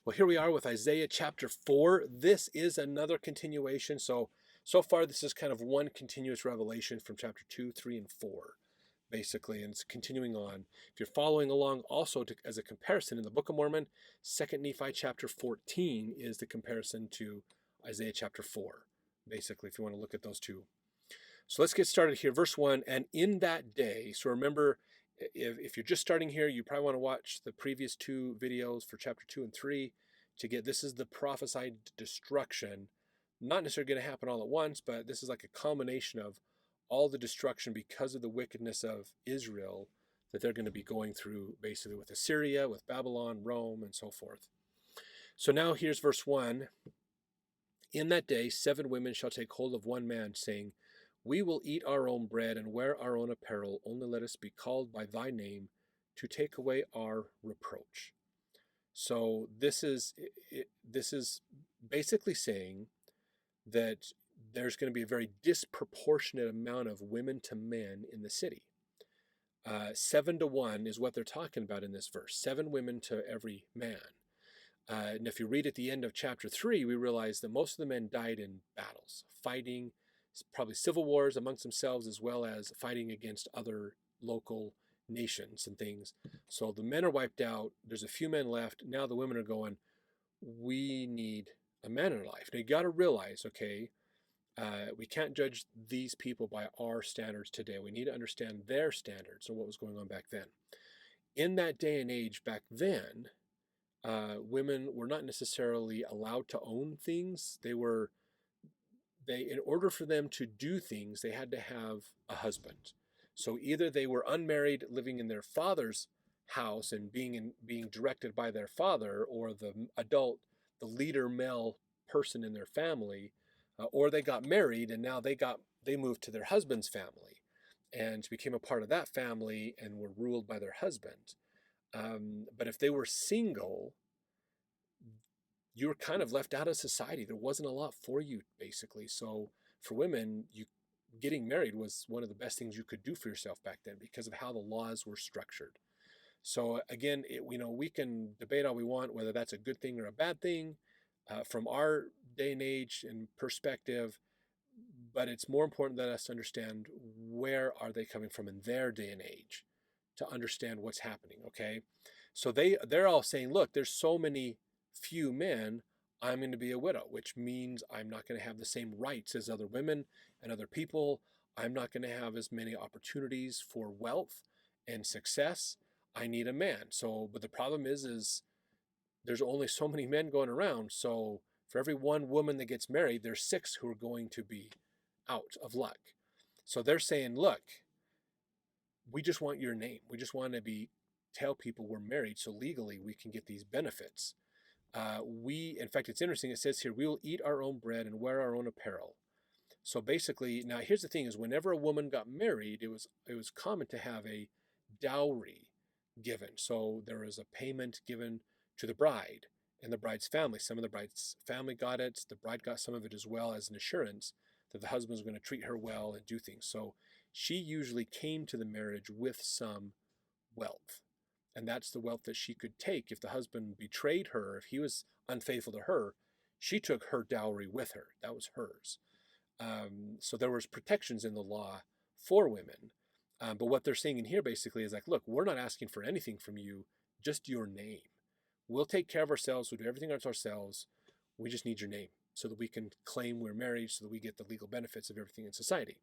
Well, here we are with Isaiah chapter 4. This is another continuation. So far, this is kind of one continuous revelation from chapter 2, 3, and 4, basically, and it's continuing on. If you're following along also as a comparison in the Book of Mormon, 2 Nephi chapter 14 is the comparison to Isaiah chapter 4, basically, if you want to look at those two. So let's get started here. Verse 1, and in that day, so remember, if you're just starting here, you probably want to watch the previous two videos for chapter 2 and 3 to get, this is the prophesied destruction. Not necessarily going to happen all at once, but this is like a culmination of all the destruction because of the wickedness of Israel that they're going to be going through, basically with Assyria, with Babylon, Rome, and so forth. So now here's verse 1. In that day 7 women shall take hold of one man, saying, we will eat our own bread and wear our own apparel, only let us be called by thy name to take away our reproach. So this is basically saying that there's going to be a very disproportionate amount of women to men in the city. 7 to 1 is what they're talking about in this verse. 7 women to every man. And if you read at the end of chapter 3, we realize that most of the men died in battles, fighting, probably civil wars amongst themselves, as well as fighting against other local nations and things. So the men are wiped out. There's a few men left. Now the women are going, we need a man in our life. Now you got to realize, okay, we can't judge these people by our standards today. We need to understand their standards and what was going on back then. In that day and age back then, women were not necessarily allowed to own things. In order for them to do things, they had to have a husband. So either they were unmarried, living in their father's house and being directed by their father, or the leader male person in their family, or they got married and now they moved to their husband's family and became a part of that family and were ruled by their husband. But if they were single, you were kind of left out of society. There wasn't a lot for you, basically. So for women, getting married was one of the best things you could do for yourself back then because of how the laws were structured. So again, we can debate all we want whether that's a good thing or a bad thing from our day and age and perspective, but it's more important that us understand where are they coming from in their day and age to understand what's happening, okay? So they're all saying, look, there's so many few men, I'm going to be a widow, which means I'm not going to have the same rights as other women and other people. I'm not going to have as many opportunities for wealth and success. I need a man. So, but the problem is there's only so many men going around. So for every one woman that gets married, there's 6 who are going to be out of luck. So they're saying, look, we just want your name. We just want to tell people we're married so legally we can get these benefits. In fact, it's interesting, it says here, we will eat our own bread and wear our own apparel. So basically, now here's the thing is whenever a woman got married, it was common to have a dowry given. So there was a payment given to the bride and the bride's family. Some of the bride's family got it. The bride got some of it as well as an assurance that the husband was going to treat her well and do things. So she usually came to the marriage with some wealth. And that's the wealth that she could take. If the husband betrayed her, if he was unfaithful to her, she took her dowry with her. That was hers. So there was protections in the law for women. But what they're saying in here basically is like, look, we're not asking for anything from you, just your name. We'll take care of ourselves. We'll do everything ourselves. We just need your name so that we can claim we're married, so that we get the legal benefits of everything in society.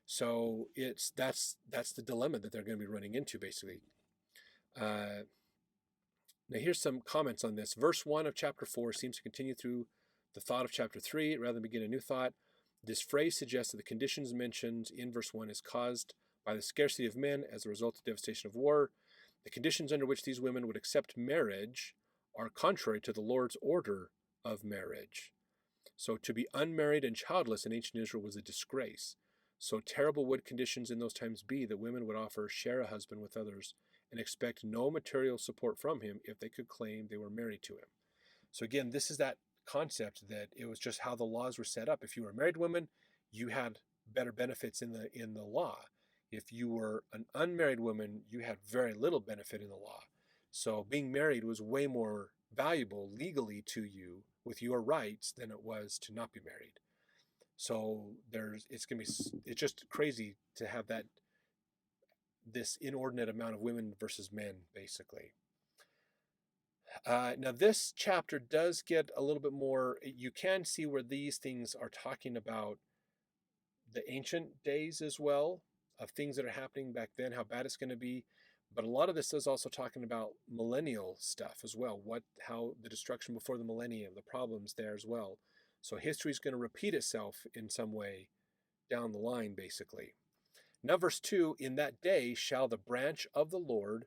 So that's the dilemma that they're going to be running into, basically. Now here's some comments on this. Verse 1 of chapter 4 seems to continue through the thought of chapter 3 rather than begin a new thought. This phrase suggests that the conditions mentioned in verse 1 is caused by the scarcity of men as a result of devastation of war. The conditions under which these women would accept marriage are contrary to the Lord's order of marriage. So to be unmarried and childless in ancient Israel was a disgrace. So terrible would conditions in those times be that women would share a husband with others and expect no material support from him if they could claim they were married to him. So again, this is that concept that it was just how the laws were set up. If you were a married woman, you had better benefits in the law. If you were an unmarried woman, you had very little benefit in the law. So being married was way more valuable legally to you with your rights than it was to not be married. So it's just crazy to have this inordinate amount of women versus men, basically. Now, this chapter does get a little bit more. You can see where these things are talking about the ancient days as well, of things that are happening back then, how bad it's going to be. But a lot of this is also talking about millennial stuff as well, how the destruction before the millennium, the problems there as well. So history is going to repeat itself in some way down the line, basically. Now, verse 2, in that day shall the branch of the Lord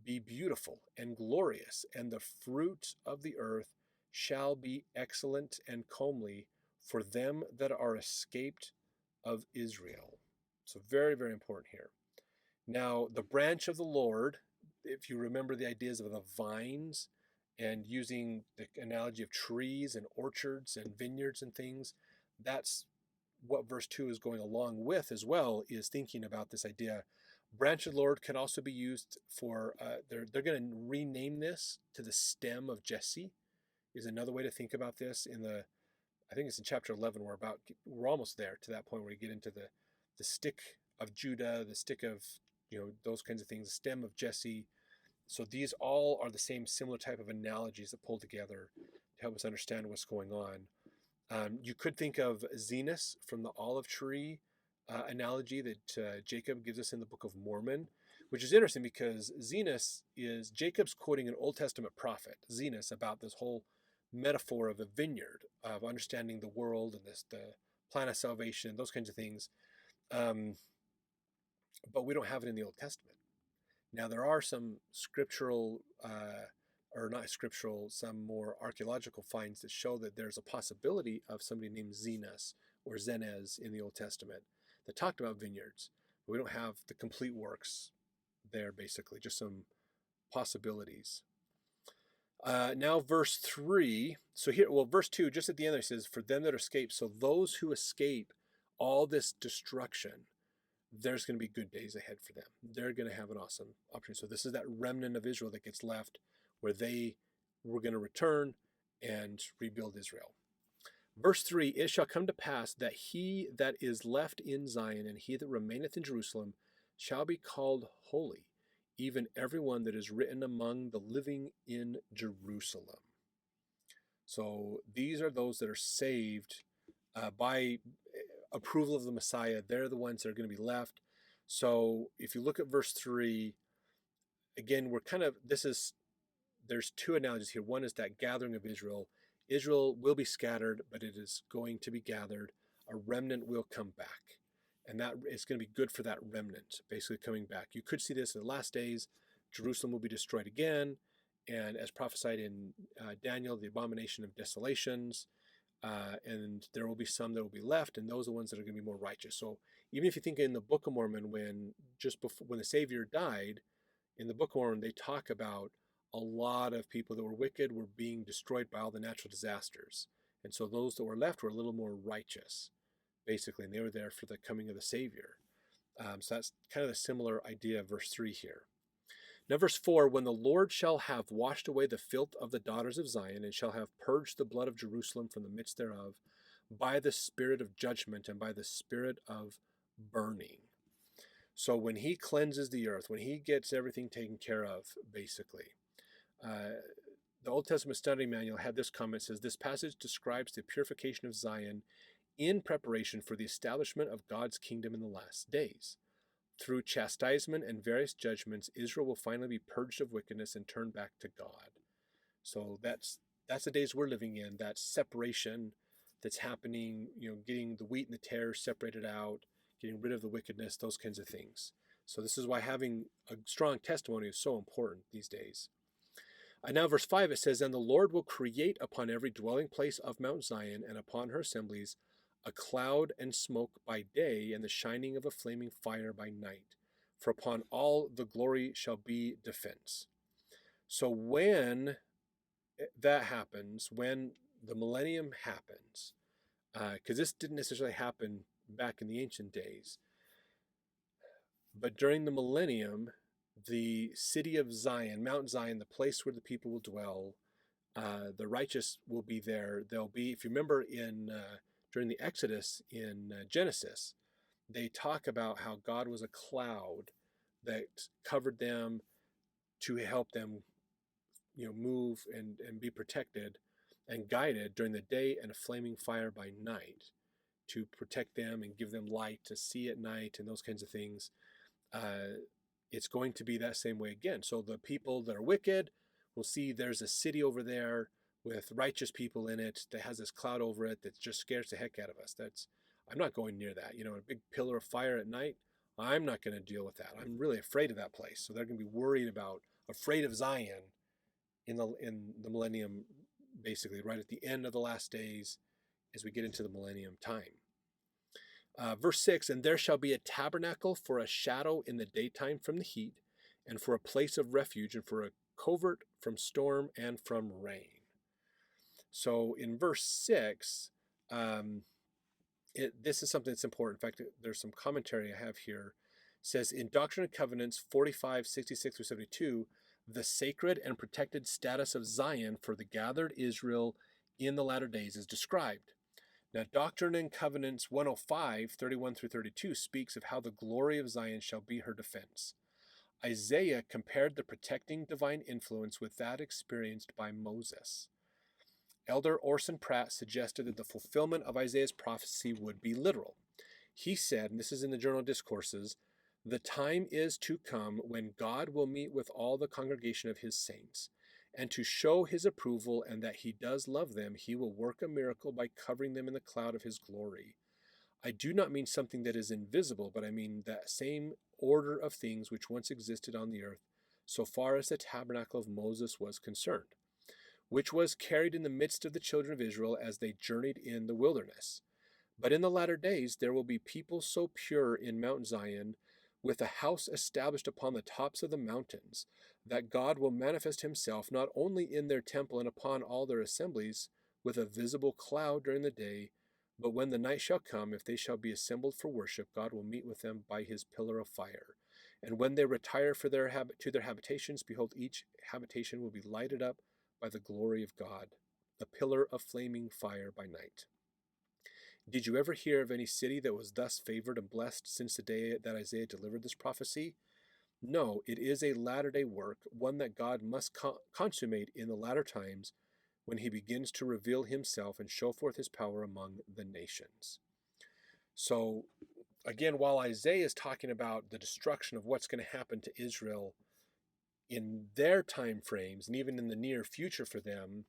be beautiful and glorious, and the fruit of the earth shall be excellent and comely for them that are escaped of Israel. So very, very important here. Now, the branch of the Lord, if you remember the ideas of the vines and using the analogy of trees and orchards and vineyards and things, that's what verse 2 is going along with as well, is thinking about this idea. Branch of the Lord can also be used for, they're going to rename this to the stem of Jesse, is another way to think about this. I think it's in chapter 11, we're almost there to that point where you get into the stick of Judah, the stick of, those kinds of things, the stem of Jesse. So these all are the same similar type of analogies that pull together to help us understand what's going on. You could think of Zenos from the olive tree analogy that Jacob gives us in the Book of Mormon, which is interesting because Zenos is Jacob's quoting an Old Testament prophet, Zenos, about this whole metaphor of a vineyard, of understanding the world and the plan of salvation, those kinds of things. But we don't have it in the Old Testament. Now, there are some scriptural, or not scriptural, some more archaeological finds that show that there's a possibility of somebody named Zenos or Zenez in the Old Testament that talked about vineyards. But we don't have the complete works there, basically, just some possibilities. Now, verse 3. So here, verse 2, just at the end, it says, for them that escape. So those who escape all this destruction, there's going to be good days ahead for them. They're going to have an awesome opportunity. So this is that remnant of Israel that gets left, where they were going to return and rebuild Israel. Verse 3, it shall come to pass that he that is left in Zion and he that remaineth in Jerusalem shall be called holy, even everyone that is written among the living in Jerusalem. So these are those that are saved by approval of the Messiah. They're the ones that are going to be left. So if you look at verse 3, again, there's two analogies here. One is that gathering of Israel. Israel will be scattered, but it is going to be gathered. A remnant will come back. And that is going to be good for that remnant, basically coming back. You could see this in the last days. Jerusalem will be destroyed again. And as prophesied in Daniel, the abomination of desolations. And there will be some that will be left, and those are the ones that are going to be more righteous. So even if you think in the Book of Mormon, when the Savior died, in the Book of Mormon, they talk about a lot of people that were wicked were being destroyed by all the natural disasters. And so those that were left were a little more righteous, basically, and they were there for the coming of the Savior. So that's kind of the similar idea of verse 3 here. Now, verse 4, when the Lord shall have washed away the filth of the daughters of Zion, and shall have purged the blood of Jerusalem from the midst thereof, by the spirit of judgment and by the spirit of burning. So when he cleanses the earth, when he gets everything taken care of, basically. The Old Testament Study Manual had this comment, says, this passage describes the purification of Zion in preparation for the establishment of God's kingdom in the last days. Through chastisement and various judgments, Israel will finally be purged of wickedness and turn back to God. So that's the days we're living in, that separation that's happening, getting the wheat and the tares separated out, getting rid of the wickedness, those kinds of things. So this is why having a strong testimony is so important these days. And now verse 5, it says, and the Lord will create upon every dwelling place of Mount Zion and upon her assemblies a cloud and smoke by day, and the shining of a flaming fire by night. For upon all the glory shall be defense. So when that happens, when the millennium happens, because this didn't necessarily happen back in the ancient days, but during the millennium, the city of Zion, Mount Zion, the place where the people will dwell, The righteous will be there. They'll be, if you remember during the Exodus in Genesis, they talk about how God was a cloud that covered them to help them, move and be protected and guided during the day, and a flaming fire by night to protect them and give them light to see at night and those kinds of things. It's going to be that same way again. So the people that are wicked will see there's a city over there with righteous people in it that has this cloud over it that just scares the heck out of us. I'm not going near that. A big pillar of fire at night, I'm not going to deal with that. I'm really afraid of that place. So they're going to be afraid of Zion in the millennium, basically right at the end of the last days as we get into the millennium time. Verse 6, and there shall be a tabernacle for a shadow in the daytime from the heat, and for a place of refuge, and for a covert from storm and from rain. So in verse 6, this is something that's important. In fact, there's some commentary I have here. It says, in Doctrine and Covenants 45, 66 through 72, the sacred and protected status of Zion for the gathered Israel in the latter days is described. Now, Doctrine and Covenants 105, 31 through 32 speaks of how the glory of Zion shall be her defense. Isaiah compared the protecting divine influence with that experienced by Moses. Elder Orson Pratt suggested that the fulfillment of Isaiah's prophecy would be literal. He said, and this is in the Journal of Discourses, the time is to come when God will meet with all the congregation of his saints, and to show his approval and that he does love them, he will work a miracle by covering them in the cloud of his glory. I do not mean something that is invisible, but I mean that same order of things which once existed on the earth, so far as the tabernacle of Moses was concerned, which was carried in the midst of the children of Israel as they journeyed in the wilderness. But in the latter days there will be people so pure in Mount Zion, with a house established upon the tops of the mountains, that God will manifest himself not only in their temple and upon all their assemblies with a visible cloud during the day, but when the night shall come, if they shall be assembled for worship, God will meet with them by his pillar of fire. And when they retire to their habitations, behold, each habitation will be lighted up by the glory of God, a pillar of flaming fire by night. Did you ever hear of any city that was thus favored and blessed since the day that Isaiah delivered this prophecy? No, it is a latter-day work, one that God must consummate in the latter times, when he begins to reveal himself and show forth his power among the nations. So, again, while Isaiah is talking about the destruction of what's going to happen to Israel in their time frames, and even in the near future for them,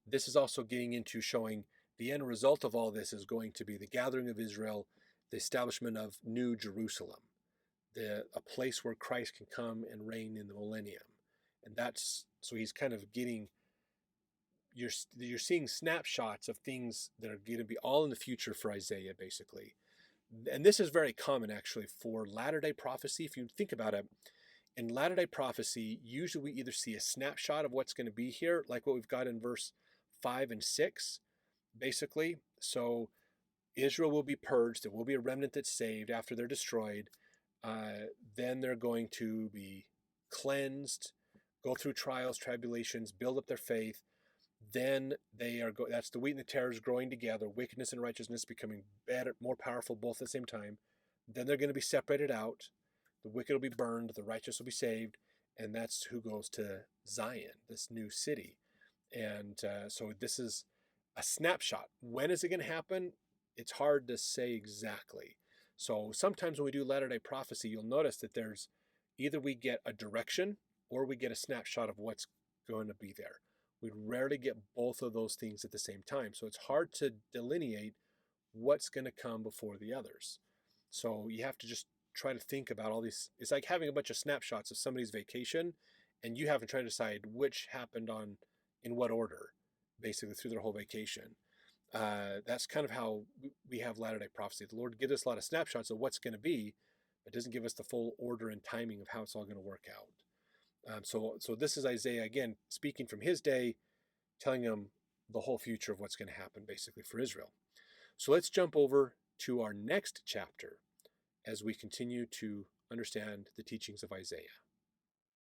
this is also getting into showing the end result of all this is going to be the gathering of Israel, the establishment of New Jerusalem, a place where Christ can come and reign in the millennium. And so he's kind of getting, you're seeing snapshots of things that are going to be all in the future for Isaiah, basically. And this is very common, actually, for latter-day prophecy. If you think about it, in latter-day prophecy, usually we either see a snapshot of what's going to be here, like what we've got in verse 5 and 6, basically. So Israel will be purged. There will be a remnant that's saved after they're destroyed. Then they're going to be cleansed, go through trials, tribulations, build up their faith. Then that's the wheat and the tares growing together, wickedness and righteousness becoming better, more powerful, both at the same time. Then they're going to be separated out. The wicked will be burned, the righteous will be saved, and that's who goes to Zion, this new city. And so this is a snapshot. When is it going to happen? It's hard to say exactly. So sometimes when we do latter-day prophecy, you'll notice that there's either we get a direction or we get a snapshot of what's going to be there. We rarely get both of those things at the same time. So it's hard to delineate what's going to come before the others. So you have to just try to think about all these. It's like having a bunch of snapshots of somebody's vacation, and you have to try to decide which happened in what order, basically through their whole vacation. That's kind of how we have latter-day prophecy. The Lord gives us a lot of snapshots of what's going to be, but doesn't give us the full order and timing of how it's all going to work out. So this is Isaiah, again, speaking from his day, telling them the whole future of what's going to happen, basically, for Israel. So let's jump over to our next chapter as we continue to understand the teachings of Isaiah.